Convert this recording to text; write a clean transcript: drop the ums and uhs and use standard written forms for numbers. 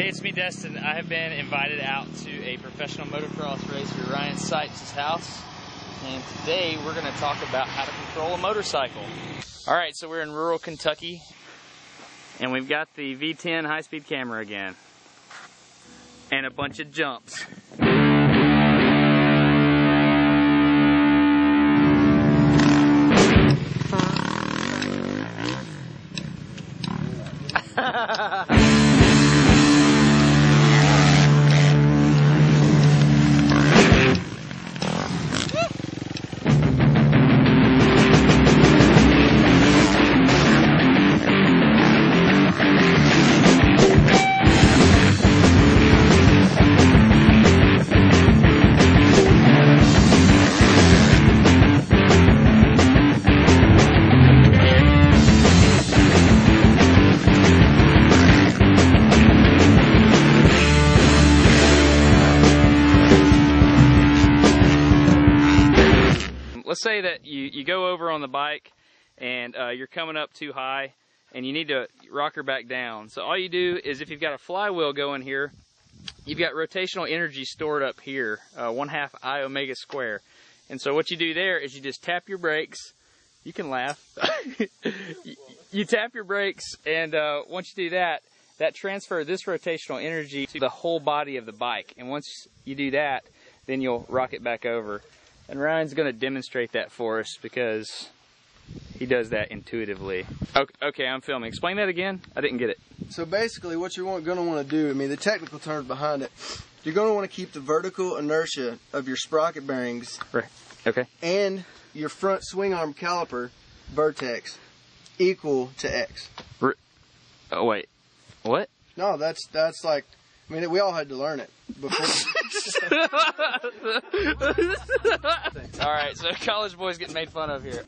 Hey, it's me, Destin. I have been invited out to a professional motocross racer, Ryan Sykes' house. And today we're going to talk about how to control a motorcycle. Alright, so we're in rural Kentucky. And we've got the V10 high-speed camera again. And a bunch of jumps. Let's say that you go over on the bike and you're coming up too high and you need to rock her back down. So all you do is, if you've got a flywheel going here, you've got rotational energy stored up here, 1/2 I omega square. And so what you do there is you just tap your brakes. You can laugh. You tap your brakes, and once you do that, that transfers this rotational energy to the whole body of the bike. And once you do that, then you'll rock it back over. And Ryan's going to demonstrate that for us because he does that intuitively. Okay, I'm filming. Explain that again. I didn't get it. So basically what you're going to want to do, I mean the technical terms behind it, you're going to want to keep the vertical inertia of your sprocket bearings Right. Okay. and your front swing arm caliper vertex equal to X. Oh, wait. What? No, that's like, I mean, we all had to learn it before. Alright, so college boys getting made fun of here.